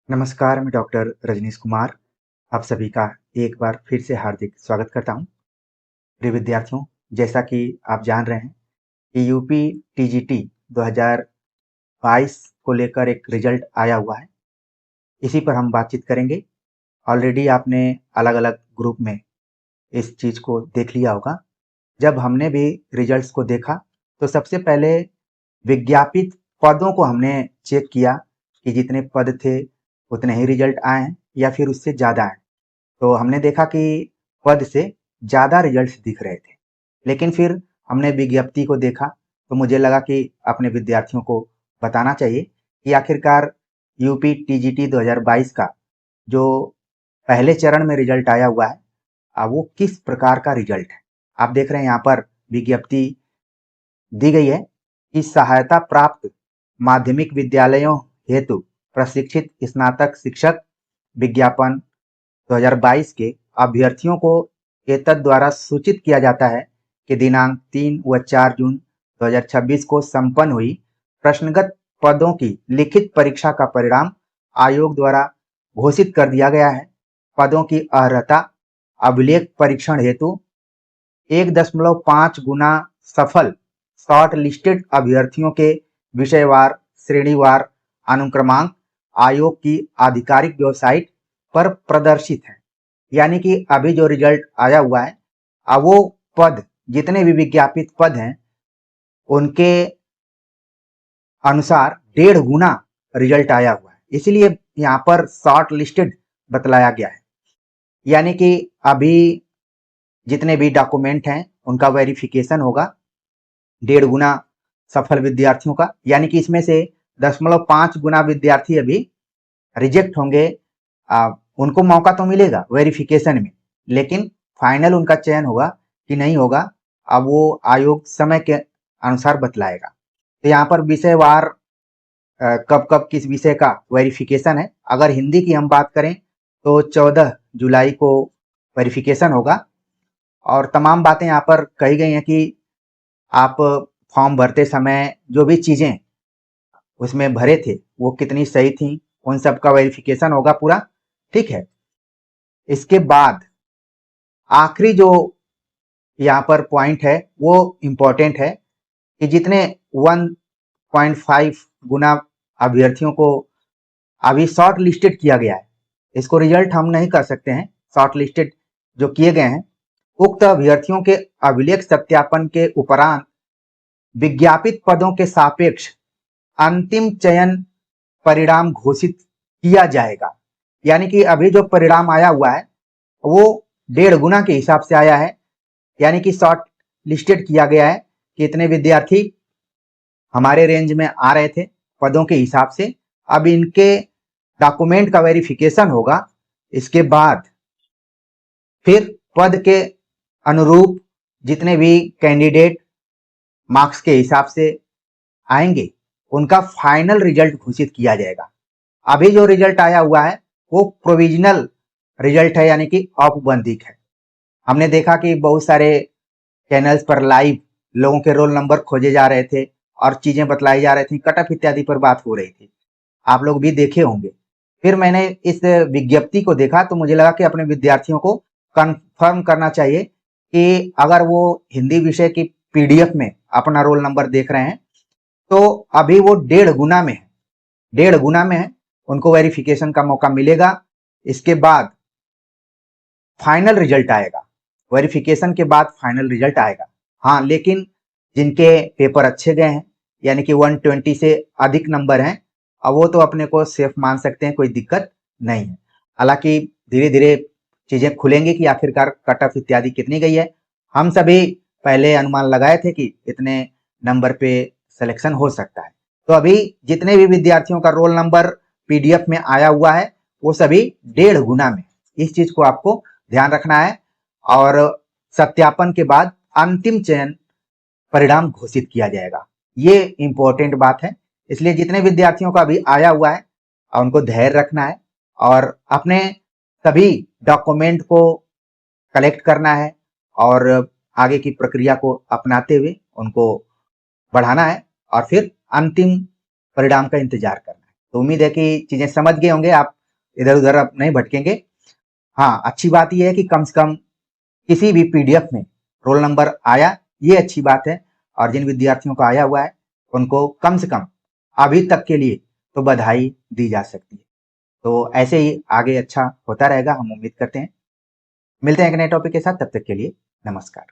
नमस्कार, मैं डॉक्टर रजनीश कुमार आप सभी का एक बार फिर से हार्दिक स्वागत करता हूं। प्रिय विद्यार्थियों, जैसा कि आप जान रहे हैं कि यूपी टीजीटी 2022 को लेकर एक रिजल्ट आया हुआ है। इसी पर हम बातचीत करेंगे। ऑलरेडी आपने अलग-अलग ग्रुप में इस चीज़ को देख लिया होगा। जब हमने भी रिजल्ट्स को देखा, तो सबसे पहले विज्ञापित पदों को हमने चेक किया कि जितने पद थे, उतने ही रिजल्ट आए हैं या फिर उससे ज़्यादा आए। तो हमने देखा कि पद से ज़्यादा रिजल्ट्स दिख रहे थे। लेकिन फिर हमने विज्ञप्ति को देखा, तो मुझे लगा कि अपने विद्यार्थियों को बताना चाहिए कि आखिरकार यूपी टीजीटी 2022 का जो पहले चरण में रिजल्ट आया हुआ है, वो किस प्रकार का रिजल्ट है। आप देख रहे हैं यहाँ पर विज्ञप्ति दी गई है कि सहायता प्राप्त माध्यमिक विद्यालयों हेतु प्रशिक्षित स्नातक शिक्षक विज्ञापन 2022 के अभ्यर्थियों को एतद द्वारा सूचित किया जाता है कि दिनांक 3 व 4 जून 2026 को संपन्न हुई प्रश्नगत पदों की लिखित परीक्षा का परिणाम आयोग द्वारा घोषित कर दिया गया है। पदों की अर्हता अभिलेख परीक्षण हेतु 1.5 गुना सफल शॉर्ट लिस्टेड अभ्यर्थियों के विषयवार श्रेणीवार अनुक्रमांक आयोग की आधिकारिक वेबसाइट पर प्रदर्शित है। यानी कि अभी जो रिजल्ट आया हुआ है, अब वो पद जितने भी विज्ञापित पद हैं, उनके अनुसार 1.5 गुना रिजल्ट आया हुआ है। इसलिए यहाँ पर शॉर्ट लिस्टेड बतलाया गया है। यानी कि अभी जितने भी डॉक्यूमेंट हैं, उनका वेरिफिकेशन होगा 1.5 गुना सफल विद्यार्थियों का। यानी कि इसमें से 0.5 गुना विद्यार्थी अभी रिजेक्ट होंगे। उनको मौका तो मिलेगा वेरिफिकेशन में, लेकिन फाइनल उनका चयन होगा कि नहीं होगा, अब वो आयोग समय के अनुसार बतलाएगा। तो यहाँ पर विषयवार कब कब किस विषय का वेरिफिकेशन है। अगर हिंदी की हम बात करें तो 14 जुलाई को वेरिफिकेशन होगा और तमाम बातें यहाँ पर कही गई हैं कि आप फॉर्म भरते समय जो भी चीज़ें उसमें भरे थे वो कितनी सही थी, उन सब का वेरिफिकेशन होगा पूरा। ठीक है। इसके बाद आखिरी जो यहाँ पर पॉइंट है वो इम्पोर्टेंट है कि जितने 1.5 गुना अभ्यर्थियों को अभी शॉर्ट लिस्टेड किया गया है, इसको रिजल्ट हम नहीं कर सकते हैं। शॉर्ट लिस्टेड जो किए गए हैं, उक्त अभ्यर्थियों के अभिलेख सत्यापन के उपरांत विज्ञापित पदों के सापेक्ष अंतिम चयन परिणाम घोषित किया जाएगा। यानी कि अभी जो परिणाम आया हुआ है वो 1.5 गुना के हिसाब से आया है। यानी कि शॉर्ट लिस्टेड किया गया है कि इतने विद्यार्थी हमारे रेंज में आ रहे थे पदों के हिसाब से। अब इनके डॉक्यूमेंट का वेरिफिकेशन होगा। इसके बाद फिर पद के अनुरूप जितने भी कैंडिडेट मार्क्स के हिसाब से आएंगे, उनका फाइनल रिजल्ट घोषित किया जाएगा। अभी जो रिजल्ट आया हुआ है वो प्रोविजनल रिजल्ट है, यानी कि औपबंधिक है। हमने देखा कि बहुत सारे चैनल्स पर लाइव लोगों के रोल नंबर खोजे जा रहे थे और चीजें बतलाई जा रही थी, कट ऑफ इत्यादि पर बात हो रही थी। आप लोग भी देखे होंगे। फिर मैंने इस विज्ञप्ति को देखा तो मुझे लगा कि अपने विद्यार्थियों को कंफर्म करना चाहिए कि अगर वो हिंदी विषय की पीडीएफ में अपना रोल नंबर देख रहे हैं तो अभी वो 1.5 गुना में है। 1.5 गुना में है, उनको वेरिफिकेशन का मौका मिलेगा। इसके बाद फाइनल रिजल्ट आएगा। वेरिफिकेशन के बाद फाइनल रिजल्ट आएगा। हाँ, लेकिन जिनके पेपर अच्छे गए हैं, यानी कि 120 से अधिक नंबर हैं, अब वो तो अपने को सेफ मान सकते हैं, कोई दिक्कत नहीं है। हालांकि धीरे धीरे चीजें खुलेंगी कि आखिरकार कट ऑफ इत्यादि कितनी गई है। हम सभी पहले अनुमान लगाए थे कि इतने नंबर पे सिलेक्शन हो सकता है। तो अभी जितने भी विद्यार्थियों का रोल नंबर पीडीएफ में आया हुआ है वो सभी 1.5 गुना में। इस चीज को आपको ध्यान रखना है और सत्यापन के बाद अंतिम चयन परिणाम घोषित किया जाएगा। ये इंपॉर्टेंट बात है। इसलिए जितने विद्यार्थियों का अभी आया हुआ है उनको धैर्य रखना है और अपने सभी डॉक्यूमेंट को कलेक्ट करना है और आगे की प्रक्रिया को अपनाते हुए उनको बढ़ाना है और फिर अंतिम परिणाम का इंतजार करना है। तो उम्मीद है कि चीजें समझ गए होंगे, आप इधर उधर अब नहीं भटकेंगे। हाँ, अच्छी बात यह है कि कम से कम किसी भी पीडीएफ में रोल नंबर आया, ये अच्छी बात है। और जिन विद्यार्थियों को आया हुआ है उनको कम से कम अभी तक के लिए तो बधाई दी जा सकती है। तो ऐसे ही आगे अच्छा होता रहेगा, हम उम्मीद करते हैं। मिलते हैं एक नए टॉपिक के साथ, तब तक के लिए नमस्कार।